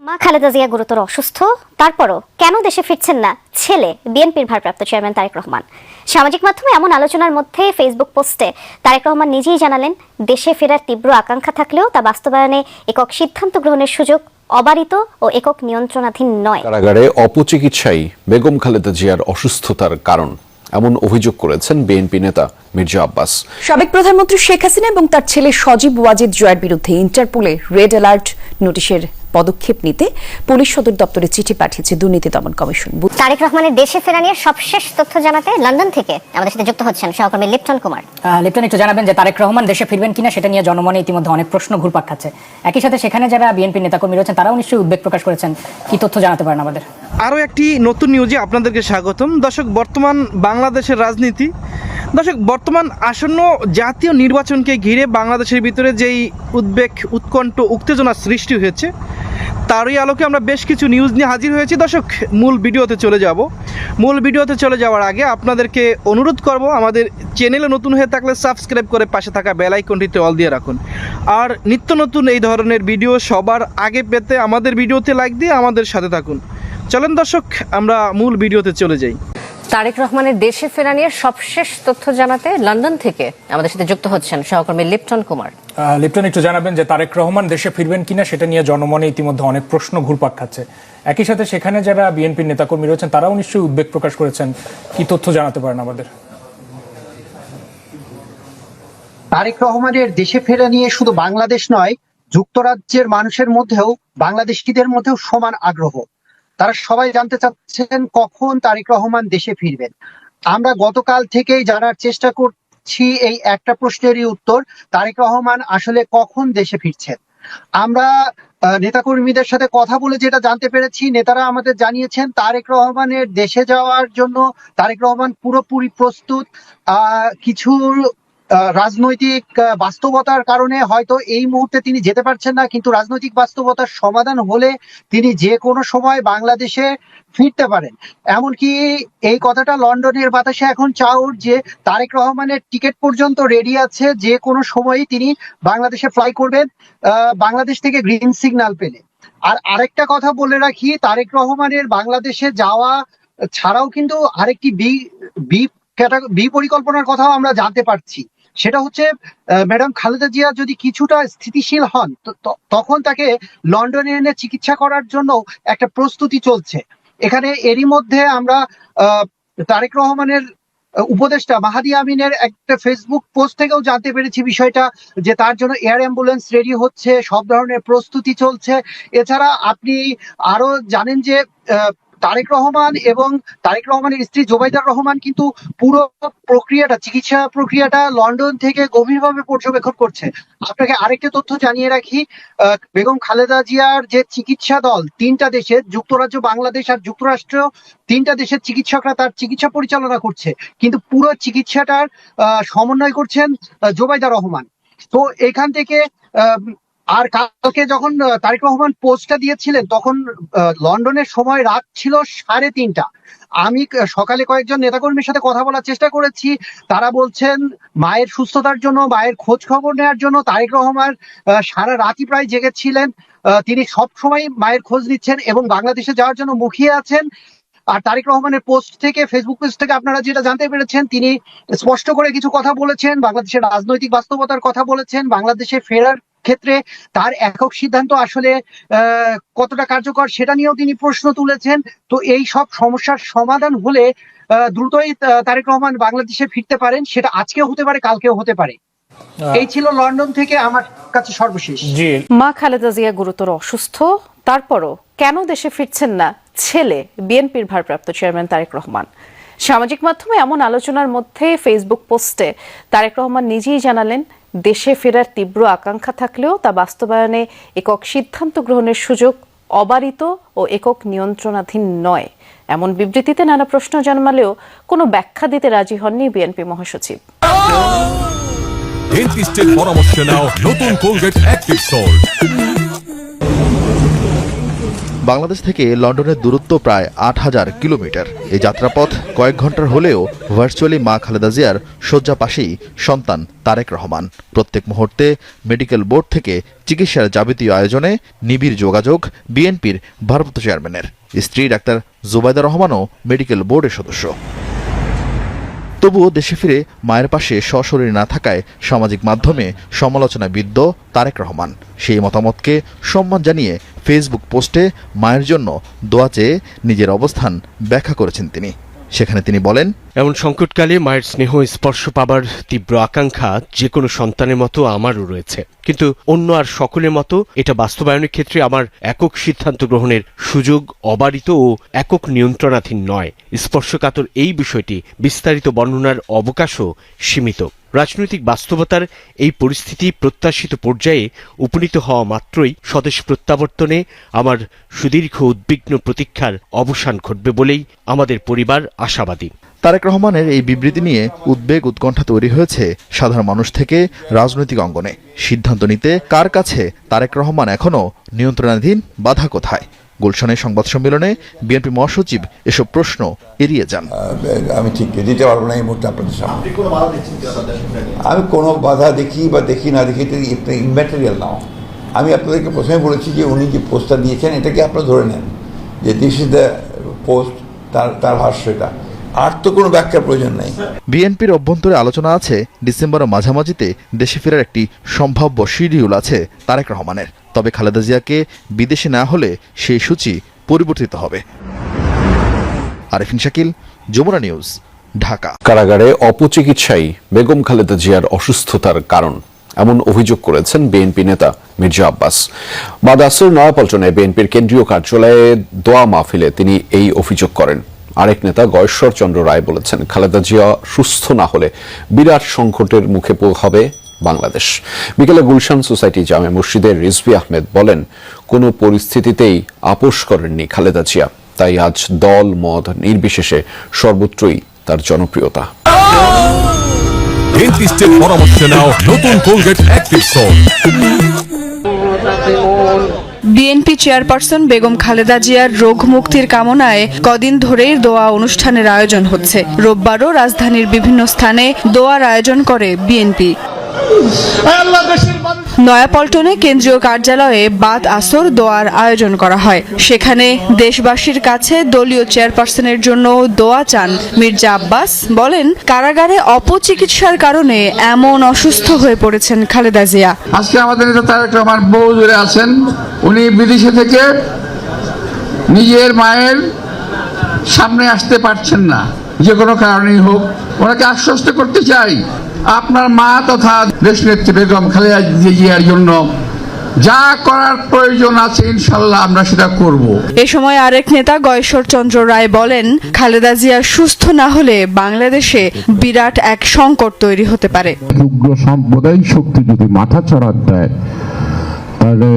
মা খালেদা জিয়া গুরুতর অসুস্থ, তারপরও কেন দেশে ফিরছেন না ছেলে বিএনপির ভারপ্রাপ্ত চেয়ারম্যান তারেক রহমান? সামাজিক মাধ্যমে এমন আলোচনার মধ্যে ফেসবুক পোস্টে তারেক রহমান নিজেই জানালেন, দেশে ফেরার তীব্র আকাঙ্ক্ষা থাকলেও তা বাস্তবায়নে একক সিদ্ধান্ত গ্রহণের সুযোগ অবারিত ও একক নিয়ন্ত্রণাধীন নয়। কারাগারে অপচিকিৎসাই বেগম খালেদা জিয়ার অসুস্থতার কারণ, এমন অভিযোগ করেছেন বিএনপি নেতা মির্জা আব্বাস। সাবেক প্রধানমন্ত্রী শেখ হাসিনা এবং তার ছেলে সজীব ওয়াজেদ জয়ের বিরুদ্ধে ইন্টারপোলে রেড অ্যালার্ট নোটিশের পদক্ষেপ নিতে পুলিশ সদর দপ্তরে চিঠি পাঠিয়েছে দুর্নীতি দমন কমিশন। তারেক রহমানের দেশে ফেরা নিয়ে সবশেষ তথ্য জানাতে লন্ডন থেকে আমাদের সাথে যুক্ত হচ্ছেন সহকর্মী লিপ্টন কুমার। লিপ্টন, একটু জানাবেন যে তারেক রহমান দেশে ফিরবেন কিনা, সেটা নিয়ে জনমনে ইতিমধ্যে অনেক প্রশ্ন ঘুরপাক খাচ্ছে। একই সাথে সেখানে যারা বিএনপি নেতাকর্মী রয়েছেন তারাও নিশ্চয়ই উদ্বেগ প্রকাশ করেছেন। কি তথ্য জানাতে পারেন আমাদের? আরও একটি নতুন নিউজে আপনাদেরকে স্বাগতম। দর্শক, বর্তমান বাংলাদেশের রাজনীতি, বর্তমান আসন্ন জাতীয় নির্বাচনকে ঘিরে বাংলাদেশের ভিতরে যেই উদ্বেগ, উৎকণ্ঠ, উত্তেজনা সৃষ্টি হয়েছে, তারই আলোকে আমরা বেশ কিছু নিউজ নিয়ে হাজির হয়েছি। দর্শক, মূল ভিডিওতে চলে যাওয়ার আগে আপনাদেরকে অনুরোধ করব, আমাদের চ্যানেলে নতুন হয়ে থাকলে সাবস্ক্রাইব করে পাশে থাকা বেল আইকনটিতে অল দিয়ে রাখুন। আর নিত্য নতুন এই ধরনের ভিডিও সবার আগে পেতে আমাদের ভিডিওতে লাইক দিয়ে আমাদের সাথে থাকুন। চলেন দর্শক, আমরা মূল ভিডিওতে চলে যাই। তারেক রহমানের দেশে ফেরা নিয়ে সবশেষ তথ্য জানাতে লন্ডন থেকে আমাদের সাথে যুক্ত হচ্ছেন সহকর্মী লিপ্টন কুমার। লিপ্টন, একটু জানাবেন যে তারেক রহমান দেশে ফিরবেন কিনা, সেটা নিয়ে জনমনে ইতিমধ্যে অনেক প্রশ্ন ঘুরপাক খাচ্ছে। একই সাথে সেখানে যারা বিএনপির নেতাকর্মী রয়েছেন তারাও নিশ্চয়ই উদ্বেগ প্রকাশ করেছেন। কি তথ্য জানাতে পারেন আমাদের? তারেক রহমানের দেশে ফেরা নিয়ে শুধু বাংলাদেশ নয়, যুক্তরাজ্যের মানুষের মধ্যেও, বাংলাদেশিদের মধ্যেও সমান আগ্রহ। তারা সবাই জানতে চাচ্ছেন কখন তারেক রহমান দেশে ফিরবেন। আমরা গতকাল থেকেই জানার চেষ্টা করছি এই একটা প্রশ্নেরই উত্তর, তারেক রহমান আসলে কখন দেশে ফিরছেন। আমরা নেতাকর্মীদের সাথে কথা বলে যেটা জানতে পেরেছি, নেতারা আমাদের জানিয়েছেন তারেক রহমানের দেশে যাওয়ার জন্য তারেক রহমান পুরোপুরি প্রস্তুত। কিছু রাজনৈতিক বাস্তবতার কারণে হয়তো এই মুহূর্তে তিনি যেতে পারছেন না, কিন্তু রাজনৈতিক বাস্তবতার সমাধান হলে তিনি যে কোনো সময় বাংলাদেশে ফিরতে পারেন। এমনকি এই কথাটা লন্ডনের বাতাসে এখন চাউর যে তারেক রহমানের টিকিট পর্যন্ত রেডি আছে, যে কোনো সময়ই তিনি বাংলাদেশে ফ্লাই করবেন বাংলাদেশ থেকে গ্রিন সিগন্যাল পেলে। আর আরেকটা কথা বলে রাখি, তারেক রহমানের বাংলাদেশে যাওয়া ছাড়াও কিন্তু আরেকটি বি পরিকল্পনার কথাও আমরা জানতে পারছি। সেটা হচ্ছে ম্যাডাম খালেদা জিয়া যদি কিছুটা স্থিতিশীল হন, তখন তাকে লন্ডনে এনে চিকিৎসা করার জন্য একটা প্রস্তুতি চলছে। এখানে এরই মধ্যে আমরা তারেক রহমানের উপদেষ্টা মাহাদি আমিনের একটা ফেসবুক পোস্ট থেকেও জানতে পেরেছি বিষয়টা, যে তার জন্য এয়ার অ্যাম্বুলেন্স রেডি হচ্ছে, সব ধরনের প্রস্তুতি চলছে। এছাড়া আপনি আরো জানেন যে তারেক রহমান এবং তারেক রহমানের স্ত্রী জোবাইদার রহমান কিন্তু পুরো প্রক্রিয়াটা, চিকিৎসা প্রক্রিয়াটা লন্ডন থেকে গভীরভাবে পর্যবেক্ষণ করছে। আপনাকে আরেকটা তথ্য জানিয়ে রাখি, বেগম খালেদা জিয়ার যে চিকিৎসা দল, 3টা দেশের, যুক্তরাজ্য, বাংলাদেশ আর যুক্তরাষ্ট্র, 3টা দেশের চিকিৎসকরা তার চিকিৎসা পরিচালনা করছে, কিন্তু পুরো চিকিৎসাটার সমন্বয় করছেন জোবাইদা রহমান। তো এখান থেকে আর কালকে যখন তারেক রহমান পোস্টটা দিয়েছিলেন, তখন লন্ডনের সময় রাত ছিল 3:30। আমি সকালে কয়েকজন নেতাকর্মীর সাথে কথা বলার চেষ্টা করেছি, তারা বলছেন মায়ের সুস্থতার জন্য, মায়ের খোঁজ খবর নেওয়ার জন্য তারেক রহমান সারা রাতই প্রায় জেগেছিলেন। তিনি সব সময় মায়ের খোঁজ নিচ্ছেন এবং বাংলাদেশে যাওয়ার জন্য মুখিয়ে আছেন। আর তারেক রহমানের পোস্ট থেকে, ফেসবুক পোস্ট থেকে আপনারা যেটা জানতে পেরেছেন, তিনি স্পষ্ট করে কিছু কথা বলেছেন, বাংলাদেশের রাজনৈতিক বাস্তবতার কথা বলেছেন, বাংলাদেশে ফেরার ক্ষেত্রে তার একক সিদ্ধান্ত আসলে কতটা কার্যকর সেটা নিয়েও তিনি প্রশ্ন তুলেছেন। তো এই সব সমস্যার সমাধান হলে দ্রুতই তারেক রহমান বাংলাদেশে ফিরতে পারেন, সেটা আজকেও হতে পারে, কালকেও হতে পারে। এই ছিল লন্ডন থেকে আমার কাছে সর্বশেষ। মা খালেদা জিয়া গুরুতর অসুস্থ, তারপরও কেন দেশে ফিরছেন না ছেলে বিএনপির ভারপ্রাপ্ত চেয়ারম্যান তারেক রহমান? সামাজিক মাধ্যমে এমন আলোচনার মধ্যে ফেসবুক পোস্টে তারেক রহমান নিজেই জানালেন, দেশে ফেরার তীব্র আকাঙ্ক্ষা থাকলেও তা বাস্তবায়নে একক সিদ্ধান্ত গ্রহণের সুযোগ অবারিত ও একক নিয়ন্ত্রণাধীন নয়। এমন বিবৃতিতে নানা প্রশ্ন জন্মালেও কোনো ব্যাখ্যা দিতে রাজি হননি বিএনপি মহাসচিব। ডেন্টিস্টের পরামর্শ নাও নতুন কোলগেট অ্যাক্টিভ সল্ট। বাংলাদেশ থেকে লন্ডনের দূরত্ব প্রায় ৮,০০০ কিলোমিটার। এই যাত্রাপথ কয়েক ঘন্টার হলেও ভার্চুয়ালি মা খালেদা জিয়ার শয্যা পাশেই সন্তান তারেক রহমান। প্রত্যেক মুহূর্তে মেডিকেল বোর্ড থেকে চিকিৎসার যাবতীয় আয়োজনে নিবিড় যোগাযোগ বিএনপির ভারপ্রাপ্ত চেয়ারম্যানের। স্ত্রী ডাক্তার জুবাইদা রহমানও মেডিকেল বোর্ডের সদস্য। তবুও দেশে ফিরে মায়ের পাশে সশরীরে না থাকায় সামাজিক মাধ্যমে সমালোচনায় বিদ্ধ তারেক রহমান। সেই মতামতকে সম্মান জানিয়ে ফেসবুক পোস্টে মায়ের জন্য দোয়া চেয়ে নিজের অবস্থান ব্যাখ্যা করেছেন তিনি। সেখানে তিনি বলেন, এমন সংকটকালে মায়ের স্নেহ স্পর্শ পাবার তীব্র আকাঙ্ক্ষা যে কোনো সন্তানের মতো আমারও রয়েছে, কিন্তু অন্য আর সকলের মতো এটা বাস্তবায়নের ক্ষেত্রে আমার একক সিদ্ধান্ত গ্রহণের সুযোগ অবারিত ও একক নিয়ন্ত্রণাধীন নয়। স্পর্শকাতর এই বিষয়টি বিস্তারিত বর্ণনার অবকাশও সীমিত। রাজনৈতিক বাস্তবতার এই পরিস্থিতি প্রত্যাশিত পর্যায়ে উপনীত হওয়া মাত্রই স্বদেশ প্রত্যাবর্তনে আমার সুদীর্ঘ উদ্বিগ্ন প্রতীক্ষার অবসান ঘটবে বলেই আমাদের পরিবার আশাবাদী। তারেক রহমানের এই বিবৃতি নিয়ে উদ্বেগ উৎকণ্ঠা তৈরি হয়েছে সাধারণ মানুষ থেকে রাজনৈতিক অঙ্গনে। সিদ্ধান্ত নিতে কার কাছে তারেক রহমান এখনো নিয়ন্ত্রণাধীন, বাধা কোথায়? গুলশানের সংবাদ সম্মেলনে বিএনপি মহাসচিব এসব প্রশ্ন এড়িয়ে যান। আমি ঠিক দিতে পারবো না এই মুহূর্তে আপনাদের সামনে। আমি কোনো বাধা দেখি বা দেখি না দেখি এটা ইম্যাটেরিয়াল নাও। আমি আপনাদেরকে প্রথমে বলেছি যে উনি যে পোস্টটা দিয়েছেন এটাকে আপনারা ধরে নেন যে দিস ইজ দ্য পোস্ট, তার ভাষ্য এটা। আর তো কোনো ব্যাখ্যার প্রয়োজন নেই। বিএনপির অভ্যন্তরে আলোচনা আছে ডিসেম্বরের মাঝামাঝিতে দেশে ফেরার একটি সম্ভাব্য শিডিউল আছে তারেক রহমানের। তবে খালেদা জিয়াকে বিদেশে না হলে সেই সূচি পরিবর্তিত হবে। আরেফিন শাকিল, যমুনা নিউজ, ঢাকা। কারাগারে অপচিকিৎসাই বেগম খালেদা জিয়ার অসুস্থতার কারণ, এমন অভিযোগ করেছেন বিএনপি নেতা মির্জা আব্বাস। বাদ আসর নয়াপল্টনে বিএনপির কেন্দ্রীয় কার্যালয়ে দোয়া মাহফিলে তিনি এই অভিযোগ করেন। আরেক নেতা গয়েশ্বর চন্দ্র রায় বলেছেন, খালেদা জিয়া সুস্থ না হলে বিরাট সংকটের মুখে হবে বাংলাদেশ। বিকেলে গুলশান সোসাইটি জামে মসজিদের রিজভী আহমেদ বলেন, কোনো পরিস্থিতিতেই আপোষ করেননি খালেদা জিয়া, তাই আজ দল মত নির্বিশেষে সর্বত্রই তার জনপ্রিয়তা। ডেন্টিস্টের পরামর্শ নাও নতুন Colgate active salt. BNP chairperson Begum Khaleda জিয়ার রোগ মুক্তির কামনায় কদিন ধরেই দোয়া অনুষ্ঠানের আয়োজন হচ্ছে। রোববারও রাজধানীর বিভিন্ন স্থানে দোয়ার আয়োজন করে বিএনপি। নয়াপল্টনে কেন্দ্রীয় কার্যালয়ে বাদ আসর দোয়ার আয়োজন করা হয়। সেখানে দেশবাসীর কাছে দলীয় চেয়ারপারসনের জন্য দোয়া চান মির্জা আব্বাস। বলেন, কারাগারে অপচিকিৎসার কারণে এমন অসুস্থ হয়ে পড়েছেন খালেদা জিয়া। আজকে আমাদের নেতা তারেক রহমান বহু দূরে আছেন। উনি বিদেশে থেকে নিজের মায়ের সামনে আসতে পারছেন না, যে কোনো কারণেই হোক। ওনাকে আশ্বস্ত করতে চাই, আপনার মা তথা দেশনেত্রী বেগম খালেদা জিয়ার জন্য যা করার প্রয়োজন আছে ইনশাল্লাহ আমরা সেটা করব। এ সময় আরেক নেতা গয়েশ্বর চন্দ্র রায় বলেন, খালেদা জিয়া সুস্থ না হলে বাংলাদেশে বিরাট এক সংকট তৈরি হতে পারে। উগ্র সাম্প্রদায়িক শক্তি যদি মাথা চড়াত দেয় তাহলে